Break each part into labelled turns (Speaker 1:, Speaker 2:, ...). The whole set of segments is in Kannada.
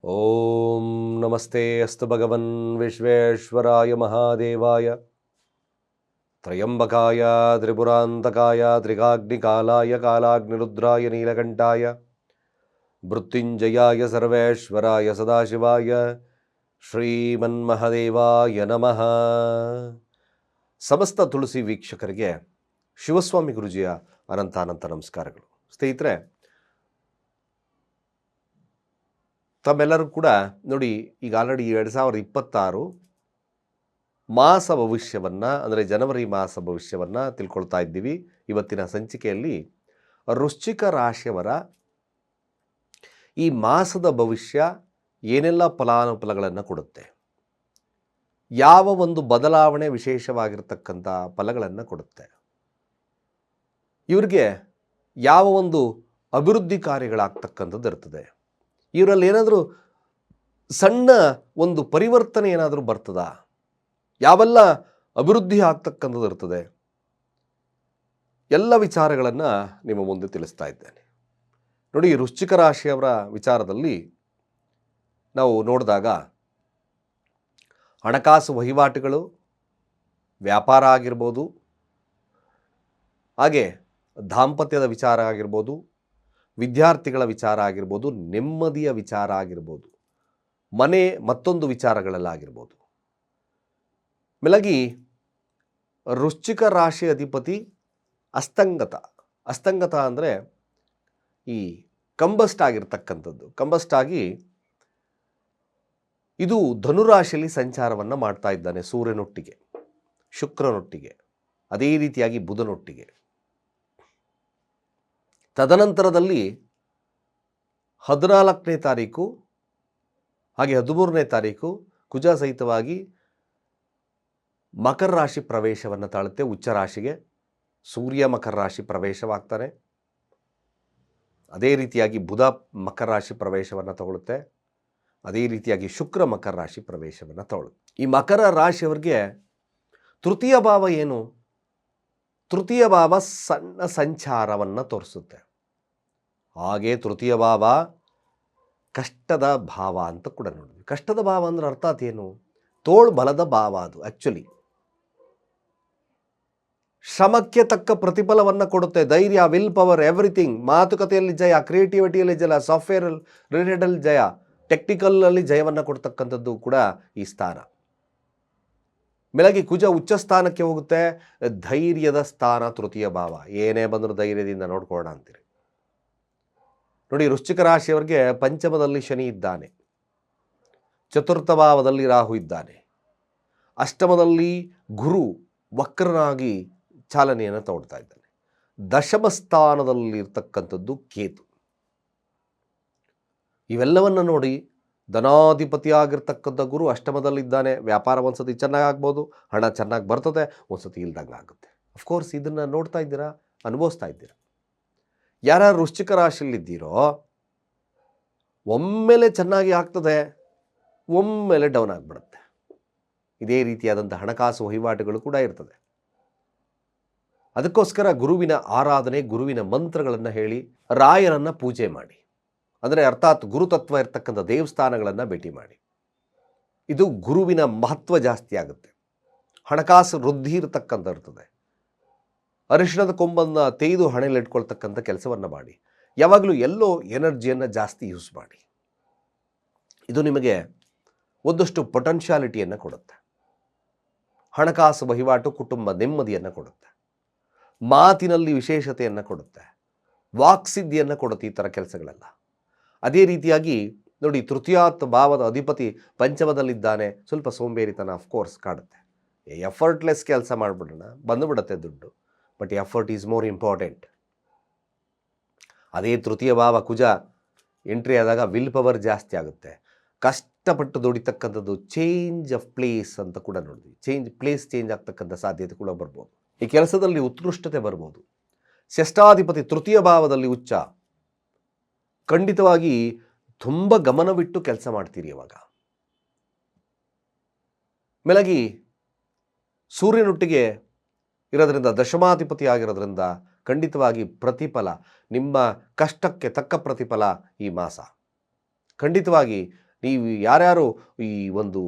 Speaker 1: ಓಂ ನಮಸ್ತೆ ಅಸ್ತು ಭಗವನ್ ವಿಶ್ವೇಶ್ವರಾಯ ಮಹಾದೇವಾಯ ತ್ರಯಂಬಕಾಯ ತ್ರಿಪುರಾಂತಕಾಯ ತ್ರಿಕಾಗ್ನಿಕಾಲಾಯ ಕಾಲಾಗ್ನಿರುದ್ರಾಯ ನೀಲಕಂಠಾಯ ಮೃತ್ಯುಂಜಯಾಯ ಸರ್ವೇಶ್ವರಾಯ ಸದಾಶಿವಾಯ ಶ್ರೀಮನ್ಮಹದೇವಾಯ ನಮಃ. ಸಮಸ್ತ ತುಳಸಿ ವೀಕ್ಷಕರಿಗೆ ಶಿವಸ್ವಾಮಿ ಗುರುಜಿಯ ಅನಂತ ನಮಸ್ಕಾರಗಳು. ಸ್ನೇಹಿತರೆ, ತಮ್ಮೆಲ್ಲರೂ ಕೂಡ ನೋಡಿ, ಈಗ ಆಲ್ರೆಡಿ 2026 ಮಾಸ ಭವಿಷ್ಯವನ್ನು, ಅಂದರೆ ಜನವರಿ ಮಾಸ ಭವಿಷ್ಯವನ್ನು ತಿಳ್ಕೊಳ್ತಾ ಇದ್ದೀವಿ. ಇವತ್ತಿನ ಸಂಚಿಕೆಯಲ್ಲಿ ವೃಶ್ಚಿಕ ರಾಶಿಯವರ ಈ ಮಾಸದ ಭವಿಷ್ಯ ಏನೆಲ್ಲ ಫಲಾನುಫಲಗಳನ್ನು ಕೊಡುತ್ತೆ, ಯಾವ ಒಂದು ಬದಲಾವಣೆ ವಿಶೇಷವಾಗಿರ್ತಕ್ಕಂಥ ಫಲಗಳನ್ನು ಕೊಡುತ್ತೆ, ಇವ್ರಿಗೆ ಯಾವ ಒಂದು ಅಭಿವೃದ್ಧಿ ಕಾರ್ಯಗಳಾಗ್ತಕ್ಕಂಥದ್ದು ಇರ್ತದೆ, ಇವರಲ್ಲಿ ಏನಾದರೂ ಸಣ್ಣ ಒಂದು ಪರಿವರ್ತನೆ ಏನಾದರೂ ಬರ್ತದಾ, ಯಾವೆಲ್ಲ ಅಭಿವೃದ್ಧಿ ಆಗ್ತಕ್ಕಂಥದ್ದು ಇರ್ತದೆ, ಎಲ್ಲ ವಿಚಾರಗಳನ್ನು ನಿಮ್ಮ ಮುಂದೆ ತಿಳಿಸ್ತಾ ಇದ್ದೇನೆ. ನೋಡಿ, ವೃಶ್ಚಿಕ ರಾಶಿಯವರ ವಿಚಾರದಲ್ಲಿ ನಾವು ನೋಡಿದಾಗ ಹಣಕಾಸು ವಹಿವಾಟುಗಳು, ವ್ಯಾಪಾರ ಆಗಿರ್ಬೋದು, ಹಾಗೆ ದಾಂಪತ್ಯದ ವಿಚಾರ ಆಗಿರ್ಬೋದು, ವಿದ್ಯಾರ್ಥಿಗಳ ವಿಚಾರ ಆಗಿರ್ಬೋದು, ನೆಮ್ಮದಿಯ ವಿಚಾರ ಆಗಿರ್ಬೋದು, ಮನೆ ಮತ್ತೊಂದು ವಿಚಾರಗಳಲ್ಲಾಗಿರ್ಬೋದು. ಮೇಲಾಗಿ ವೃಶ್ಚಿಕ ರಾಶಿ ಅಧಿಪತಿ ಅಸ್ತಂಗತ ಅಂದರೆ ಈ ಕಂಬಸ್ಟ್ ಆಗಿರ್ತಕ್ಕಂಥದ್ದು. ಕಂಬಸ್ಟ್ ಆಗಿ ಇದು ಧನುರಾಶಿಯಲ್ಲಿ ಸಂಚಾರವನ್ನು ಮಾಡ್ತಾ ಇದ್ದಾನೆ, ಸೂರ್ಯನೊಟ್ಟಿಗೆ, ಶುಕ್ರನೊಟ್ಟಿಗೆ, ಅದೇ ರೀತಿಯಾಗಿ ಬುಧನೊಟ್ಟಿಗೆ. ತದನಂತರದಲ್ಲಿ 14ನೇ ತಾರೀಕು ಹಾಗೆ 13ನೇ ತಾರೀಕು ಕುಜ ಸಹಿತವಾಗಿ ಮಕರ ರಾಶಿ ಪ್ರವೇಶವನ್ನು ತಾಳುತ್ತೆ. ಉಚ್ಚ ರಾಶಿಗೆ ಸೂರ್ಯ ಮಕರ ರಾಶಿ ಪ್ರವೇಶವಾಗ್ತಾನೆ. ಅದೇ ರೀತಿಯಾಗಿ ಬುಧ ಮಕರ ರಾಶಿ ಪ್ರವೇಶವನ್ನು ತಗೊಳುತ್ತೆ. ಅದೇ ರೀತಿಯಾಗಿ ಶುಕ್ರ ಮಕರ ರಾಶಿ ಪ್ರವೇಶವನ್ನು ತಗೊಳುತ್ತೆ. ಈ ಮಕರ ರಾಶಿಯವರಿಗೆ ತೃತೀಯ ಭಾವ ಏನು? ತೃತೀಯ ಭಾವ ಸಣ್ಣ ಸಂಚಾರವನ್ನು ತೋರಿಸುತ್ತೆ. ಹಾಗೆ ತೃತೀಯ ಭಾವ ಕಷ್ಟದ ಭಾವ ಅಂತ ಕೂಡ ನೋಡಿದ್ವಿ. ಕಷ್ಟದ ಭಾವ ಅಂದ್ರೆ ಅರ್ಥಾತ್ ಏನು? ತೋಳು ಬಲದ ಭಾವ. ಅದು ಆ್ಯಕ್ಚುಲಿ ಶ್ರಮಕ್ಕೆ ತಕ್ಕ ಪ್ರತಿಫಲವನ್ನು ಕೊಡುತ್ತೆ. ಧೈರ್ಯ, ವಿಲ್ ಪವರ್, ಎವ್ರಿಥಿಂಗ್. ಮಾತುಕತೆಯಲ್ಲಿ ಜಯ, ಕ್ರಿಯೇಟಿವಿಟಿಯಲ್ಲಿ ಜಯ, ಸಾಫ್ಟ್ವೇರ್ ರಿಲೇಟೆಡಲ್ಲಿ ಜಯ, ಟೆಕ್ನಿಕಲಲ್ಲಿ ಜಯವನ್ನು ಕೊಡ್ತಕ್ಕಂಥದ್ದು ಕೂಡ ಈ ಸ್ಥಾನ. ಮೇಲಾಗಿ ಕುಜ ಉಚ್ಚ ಸ್ಥಾನಕ್ಕೆ ಹೋಗುತ್ತೆ. ಧೈರ್ಯದ ಸ್ಥಾನ ತೃತೀಯ ಭಾವ. ಏನೇ ಬಂದರೂ ಧೈರ್ಯದಿಂದ ನೋಡ್ಕೊಳ್ಳೋಣ ಅಂತೀರಿ. ನೋಡಿ, ವೃಶ್ಚಿಕ ರಾಶಿಯವರಿಗೆ ಪಂಚಮದಲ್ಲಿ ಶನಿ ಇದ್ದಾನೆ, ಚತುರ್ಥ ಭಾವದಲ್ಲಿ ರಾಹು ಇದ್ದಾನೆ, ಅಷ್ಟಮದಲ್ಲಿ ಗುರು ವಕ್ರನಾಗಿ ಚಾಲನೆಯನ್ನು ತಗೊಳ್ತಾ ಇದ್ದಾನೆ, ದಶಮ ಸ್ಥಾನದಲ್ಲಿರ್ತಕ್ಕಂಥದ್ದು ಕೇತು. ಇವೆಲ್ಲವನ್ನು ನೋಡಿ, ಧನಾಧಿಪತಿಯಾಗಿರ್ತಕ್ಕಂಥ ಗುರು ಅಷ್ಟಮದಲ್ಲಿದ್ದಾನೆ. ವ್ಯಾಪಾರ ಒಂದ್ಸತಿ ಚೆನ್ನಾಗಿ ಆಗ್ಬೋದು, ಹಣ ಚೆನ್ನಾಗಿ ಬರ್ತದೆ, ಒಂದ್ಸತಿ ಇಲ್ದಂಗೆ ಆಗುತ್ತೆ. ಅಫ್ಕೋರ್ಸ್ ಇದನ್ನು ನೋಡ್ತಾ ಇದ್ದೀರಾ, ಅನುಭವಿಸ್ತಾ ಇದ್ದೀರಾ. ಯಾರ್ಯಾರು ವೃಶ್ಚಿಕ ರಾಶಿಯಲ್ಲಿದ್ದೀರೋ ಒಮ್ಮೆಲೆ ಚೆನ್ನಾಗಿ ಆಗ್ತದೆ, ಒಮ್ಮೆಲೆ ಡೌನ್ ಆಗಿಬಿಡುತ್ತೆ. ಇದೇ ರೀತಿಯಾದಂಥ ಹಣಕಾಸು ವಹಿವಾಟುಗಳು ಕೂಡ ಇರ್ತದೆ. ಅದಕ್ಕೋಸ್ಕರ ಗುರುವಿನ ಆರಾಧನೆ, ಗುರುವಿನ ಮಂತ್ರಗಳನ್ನು ಹೇಳಿ, ರಾಯರನ್ನು ಪೂಜೆ ಮಾಡಿ, ಅಂದರೆ ಅರ್ಥಾತ್ ಗುರುತತ್ವ ಇರ್ತಕ್ಕಂಥ ದೇವಸ್ಥಾನಗಳನ್ನು ಭೇಟಿ ಮಾಡಿ. ಇದು ಗುರುವಿನ ಮಹತ್ವ ಜಾಸ್ತಿ ಆಗುತ್ತೆ. ಹಣಕಾಸು ವೃದ್ಧಿ ಇರತಕ್ಕಂಥ ಇರ್ತದೆ. ಅರಿಶಿಣದ ಕೊಂಬನ್ನು ತೆಗೆದು ಹಣೆಯಲ್ಲಿಟ್ಕೊಳ್ತಕ್ಕಂಥ ಕೆಲಸವನ್ನು ಮಾಡಿ. ಯಾವಾಗಲೂ ಎಲ್ಲೋ ಎನರ್ಜಿಯನ್ನು ಜಾಸ್ತಿ ಯೂಸ್ ಮಾಡಿ. ಇದು ನಿಮಗೆ ಒಂದಷ್ಟು ಪೊಟೆನ್ಷಿಯಾಲಿಟಿಯನ್ನು ಕೊಡುತ್ತೆ. ಹಣಕಾಸು ವಹಿವಾಟು, ಕುಟುಂಬ ನೆಮ್ಮದಿಯನ್ನು ಕೊಡುತ್ತೆ, ಮಾತಿನಲ್ಲಿ ವಿಶೇಷತೆಯನ್ನು ಕೊಡುತ್ತೆ, ವಾಕ್ಸಿದ್ಧಿಯನ್ನು ಕೊಡುತ್ತೆ ಈ ಥರ ಕೆಲಸಗಳೆಲ್ಲ. ಅದೇ ರೀತಿಯಾಗಿ ನೋಡಿ, ತೃತೀಯಾತ್ ಭಾವದ ಅಧಿಪತಿ ಪಂಚಮದಲ್ಲಿದ್ದಾನೆ. ಸ್ವಲ್ಪ ಸೋಂಬೇರಿತನ ಅಫ್ಕೋರ್ಸ್ ಕಾಡುತ್ತೆ. ಎಫರ್ಟ್ಲೆಸ್ ಕೆಲಸ ಮಾಡಿಬಿಡೋಣ, ಬಂದುಬಿಡುತ್ತೆ ದುಡ್ಡು, but effort is more important. ಅದೇ ತೃತೀಯ ಭಾವ ಕುಜ ಎಂಟ್ರಿ ಆದಾಗ ವಿಲ್ ಪವರ್ ಜಾಸ್ತಿ ಆಗುತ್ತೆ. ಕಷ್ಟಪಟ್ಟು ದುಡಿತಕ್ಕಂಥದ್ದು, ಚೇಂಜ್ ಆಫ್ ಪ್ಲೇಸ್ ಅಂತ ಕೂಡ ನೋಡಿದ್ವಿ. ಪ್ಲೇಸ್ ಚೇಂಜ್ ಆಗ್ತಕ್ಕಂಥ ಸಾಧ್ಯತೆ ಕೂಡ ಬರ್ಬೋದು. ಈ ಕೆಲಸದಲ್ಲಿ ಉತ್ಕೃಷ್ಟತೆ ಬರ್ಬೋದು. ಷಷ್ಠಾಧಿಪತಿ ತೃತೀಯ ಭಾವದಲ್ಲಿ ಉಚ್ಚ, ಖಂಡಿತವಾಗಿ ತುಂಬ ಗಮನವಿಟ್ಟು ಕೆಲಸ ಮಾಡ್ತೀರಿ ಇವಾಗ. ಮೇಲಾಗಿ ಸೂರ್ಯನೊಟ್ಟಿಗೆ ಇರೋದ್ರಿಂದ, ದಶಮಾಧಿಪತಿ ಆಗಿರೋದ್ರಿಂದ ಖಂಡಿತವಾಗಿ ಪ್ರತಿಫಲ, ನಿಮ್ಮ ಕಷ್ಟಕ್ಕೆ ತಕ್ಕ ಪ್ರತಿಫಲ ಈ ಮಾಸ. ಖಂಡಿತವಾಗಿ ನೀವು ಯಾರ್ಯಾರು ಈ ಒಂದು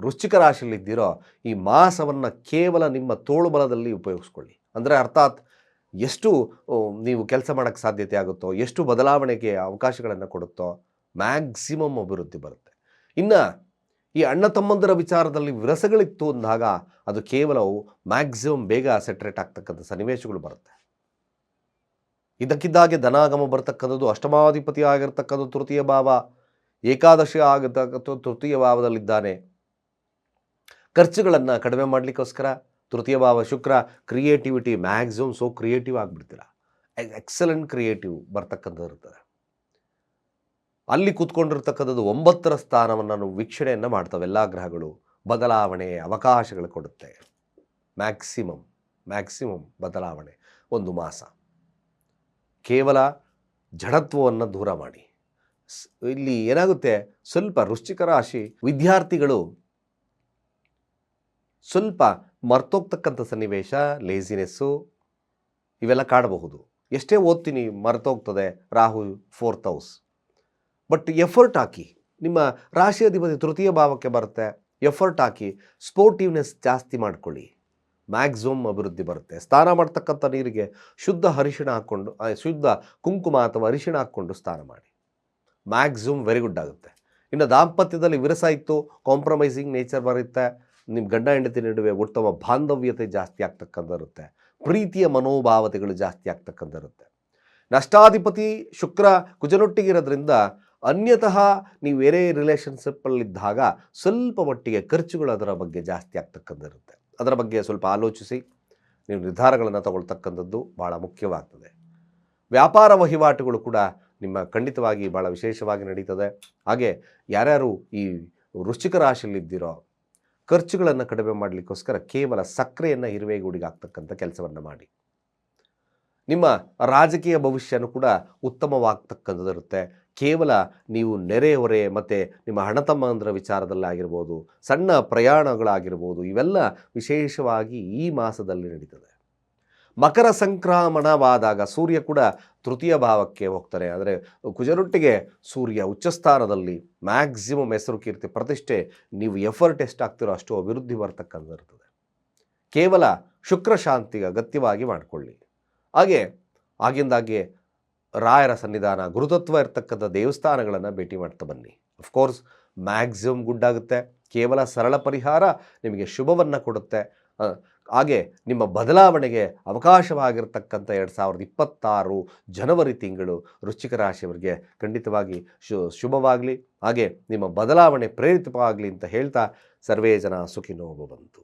Speaker 1: ವೃಶ್ಚಿಕ ರಾಶಿಯಲ್ಲಿದ್ದೀರೋ ಈ ಮಾಸವನ್ನು ಕೇವಲ ನಿಮ್ಮ ತೋಳುಬಲದಲ್ಲಿ ಉಪಯೋಗಿಸ್ಕೊಳ್ಳಿ. ಅಂದರೆ ಅರ್ಥಾತ್ ಎಷ್ಟು ನೀವು ಕೆಲಸ ಮಾಡೋಕ್ಕೆ ಸಾಧ್ಯತೆ ಆಗುತ್ತೋ, ಎಷ್ಟು ಬದಲಾವಣೆಗೆ ಅವಕಾಶಗಳನ್ನು ಕೊಡುತ್ತೋ ಮ್ಯಾಕ್ಸಿಮಮ್ ಅಭಿವೃದ್ಧಿ ಬರುತ್ತೆ. ಇನ್ನು ಈ ಅಣ್ಣ ತಮ್ಮಂದರ ವಿಚಾರದಲ್ಲಿ ವಿರಸಗಳಿತ್ತು ಅಂದಾಗ ಅದು ಕೇವಲವು ಮ್ಯಾಕ್ಸಿಮಮ್ ಬೇಗ ಸೆಟ್ರೇಟ್ ಆಗ್ತಕ್ಕಂಥ ಸನ್ನಿವೇಶಗಳು ಬರುತ್ತೆ. ಇದಕ್ಕಿದ್ದಾಗೆ ಧನಾಗಮ ಬರ್ತಕ್ಕಂಥದ್ದು, ಅಷ್ಟಮಾಧಿಪತಿ ಆಗಿರ್ತಕ್ಕಂಥ ತೃತೀಯ ಭಾವ, ಏಕಾದಶಿ ಆಗಿರ್ತಕ್ಕಂಥ ತೃತೀಯ ಭಾವದಲ್ಲಿದ್ದಾನೆ. ಖರ್ಚುಗಳನ್ನು ಕಡಿಮೆ ಮಾಡಲಿಕ್ಕೋಸ್ಕರ ತೃತೀಯ ಭಾವ ಶುಕ್ರ ಕ್ರಿಯೇಟಿವಿಟಿ ಮ್ಯಾಕ್ಸಿಮಮ್ ಕ್ರಿಯೇಟಿವ್ ಆಗಿಬಿಡ್ತೀರ, ಎಕ್ಸಲೆಂಟ್ ಕ್ರಿಯೇಟಿವ್ ಬರ್ತಕ್ಕಂಥದ್ದು ಇರ್ತದೆ. ಅಲ್ಲಿ ಕೂತ್ಕೊಂಡಿರ್ತಕ್ಕಂಥದ್ದು 9ರ ಸ್ಥಾನವನ್ನು ವೀಕ್ಷಣೆಯನ್ನು ಮಾಡ್ತವೆ. ಎಲ್ಲ ಗ್ರಹಗಳು ಬದಲಾವಣೆ ಅವಕಾಶಗಳು ಕೊಡುತ್ತೆ. ಮ್ಯಾಕ್ಸಿಮಮ್ ಬದಲಾವಣೆ ಒಂದು ಮಾಸ. ಕೇವಲ ಜಡತ್ವವನ್ನು ದೂರ ಮಾಡಿ. ಇಲ್ಲಿ ಏನಾಗುತ್ತೆ, ಸ್ವಲ್ಪ ವೃಶ್ಚಿಕ ರಾಶಿ ವಿದ್ಯಾರ್ಥಿಗಳು ಸ್ವಲ್ಪ ಮರ್ತೋಗ್ತಕ್ಕಂಥ ಸನ್ನಿವೇಶ, ಲೇಸಿನೆಸ್ಸು ಇವೆಲ್ಲ ಕಾಡಬಹುದು. ಎಷ್ಟೇ ಓದ್ತೀನಿ ಮರ್ತೋಗ್ತದೆ, Rahu 4th house. But effort ಹಾಕಿ, ನಿಮ್ಮ ರಾಶಿ ಅಧಿಪತಿ ತೃತೀಯ ಭಾವಕ್ಕೆ ಬರುತ್ತೆ, ಎಫರ್ಟ್ ಹಾಕಿ ಸ್ಪೋರ್ಟಿವ್ನೆಸ್ ಜಾಸ್ತಿ ಮಾಡ್ಕೊಳ್ಳಿ, ಮ್ಯಾಕ್ಸಿಮಮ್ ಅಭಿವೃದ್ಧಿ ಬರುತ್ತೆ. ಸ್ನಾನ ಮಾಡ್ತಕ್ಕಂಥ ನೀರಿಗೆ ಶುದ್ಧ ಅರಿಶಿಣ ಹಾಕ್ಕೊಂಡು, ಶುದ್ಧ ಕುಂಕುಮ ಅಥವಾ ಅರಿಶಿಣ ಹಾಕ್ಕೊಂಡು ಸ್ನಾನ ಮಾಡಿ, ಮ್ಯಾಕ್ಸಿಮಮ್ ವೆರಿ ಗುಡ್ ಆಗುತ್ತೆ. ಇನ್ನು ದಾಂಪತ್ಯದಲ್ಲಿ ವಿರಸ ಇತ್ತು, ಕಾಂಪ್ರಮೈಸಿಂಗ್ ನೇಚರ್ ಬರುತ್ತೆ, ನಿಮ್ಮ ಗಂಡ ಹೆಂಡತಿ ನಡುವೆ ಉತ್ತಮ ಬಾಂಧವ್ಯತೆ ಜಾಸ್ತಿ ಆಗ್ತಕ್ಕಂಥಿರುತ್ತೆ, ಪ್ರೀತಿಯ ಮನೋಭಾವತೆಗಳು ಜಾಸ್ತಿ ಆಗ್ತಕ್ಕಂಥಿರುತ್ತೆ. ನಷ್ಟಾಧಿಪತಿ ಶುಕ್ರ ಕುಜನೊಟ್ಟಿಗಿರೋದ್ರಿಂದ ಅನ್ಯತಃ ನೀವು ಬೇರೆ ರಿಲೇಷನ್ಶಿಪ್ಪಲ್ಲಿದ್ದಾಗ ಸ್ವಲ್ಪ ಮಟ್ಟಿಗೆ ಖರ್ಚುಗಳು ಅದರ ಬಗ್ಗೆ ಜಾಸ್ತಿ ಆಗ್ತಕ್ಕಂಥಿರುತ್ತೆ. ಅದರ ಬಗ್ಗೆ ಸ್ವಲ್ಪ ಆಲೋಚಿಸಿ ನೀವು ನಿರ್ಧಾರಗಳನ್ನು ತಗೊಳ್ತಕ್ಕಂಥದ್ದು ಭಾಳ ಮುಖ್ಯವಾಗ್ತದೆ. ವ್ಯಾಪಾರ ವಹಿವಾಟುಗಳು ಕೂಡ ನಿಮ್ಮ ಖಂಡಿತವಾಗಿ ಭಾಳ ವಿಶೇಷವಾಗಿ ನಡೀತದೆ. ಹಾಗೆ ಯಾರ್ಯಾರು ಈ ವೃಶ್ಚಿಕ ರಾಶಿಯಲ್ಲಿದ್ದೀರೋ ಖರ್ಚುಗಳನ್ನು ಕಡಿಮೆ ಮಾಡಲಿಕ್ಕೋಸ್ಕರ ಕೇವಲ ಸಕ್ಕರೆಯನ್ನು ಹಿರುವೆಗೂಡಿಗೆ ಹಾಕ್ತಕ್ಕಂಥ ಕೆಲಸವನ್ನು ಮಾಡಿ. ನಿಮ್ಮ ರಾಜಕೀಯ ಭವಿಷ್ಯನೂ ಕೂಡ ಉತ್ತಮವಾಗ್ತಕ್ಕಂಥದ್ದಿರುತ್ತೆ. ಕೇವಲ ನೀವು ನೆರೆಹೊರೆ ಮತ್ತು ನಿಮ್ಮ ಹಣತಮ್ಮಂದರ ವಿಚಾರದಲ್ಲಾಗಿರ್ಬೋದು, ಸಣ್ಣ ಪ್ರಯಾಣಗಳಾಗಿರ್ಬೋದು, ಇವೆಲ್ಲ ವಿಶೇಷವಾಗಿ ಈ ಮಾಸದಲ್ಲಿ ನಡೀತದೆ. ಮಕರ ಸಂಕ್ರಮಣವಾದಾಗ ಸೂರ್ಯ ಕೂಡ ತೃತೀಯ ಭಾವಕ್ಕೆ ಹೋಗ್ತಾರೆ. ಅಂದರೆ ಕುಜರೊಟ್ಟಿಗೆ ಸೂರ್ಯ ಉಚ್ಚಸ್ಥಾನದಲ್ಲಿ ಮ್ಯಾಕ್ಸಿಮಮ್ ಹೆಸರು ಕೀರ್ತಿ ಪ್ರತಿಷ್ಠೆ, ನೀವು ಎಫರ್ಟ್ ಎಷ್ಟಾಗ್ತಿರೋ ಅಷ್ಟು ಅಭಿವೃದ್ಧಿ ಬರ್ತಕ್ಕಂಥಿರ್ತದೆ. ಕೇವಲ ಶುಕ್ರ ಶಾಂತಿಗೆ ಅಗತ್ಯವಾಗಿ ಮಾಡಿಕೊಳ್ಳಿ. ಹಾಗೆ ಆಗಿಂದಾಗೆ ರಾಯರ ಸನ್ನಿಧಾನ, ಗುರುತತ್ವ ಇರ್ತಕ್ಕಂಥ ದೇವಸ್ಥಾನಗಳನ್ನು ಭೇಟಿ ಮಾಡ್ತಾ ಬನ್ನಿ. ಅಫ್ಕೋರ್ಸ್ ಮ್ಯಾಕ್ಸಿಮಮ್ ಗುಡ್ ಆಗುತ್ತೆ. ಕೇವಲ ಸರಳ ಪರಿಹಾರ ನಿಮಗೆ ಶುಭವನ್ನು ಕೊಡುತ್ತೆ. ಹಾಗೆ ನಿಮ್ಮ ಬದಲಾವಣೆಗೆ ಅವಕಾಶವಾಗಿರ್ತಕ್ಕಂಥ 2026 ಜನವರಿ ತಿಂಗಳು ವೃಶ್ಚಿಕ ರಾಶಿಯವರಿಗೆ ಖಂಡಿತವಾಗಿ ಶುಭವಾಗಲಿ. ಹಾಗೆ ನಿಮ್ಮ ಬದಲಾವಣೆ ಪ್ರೇರಿತವಾಗಲಿ ಅಂತ ಹೇಳ್ತಾ ಸರ್ವೇ ಜನ ಸುಖಿನೋ ಭವಂತು.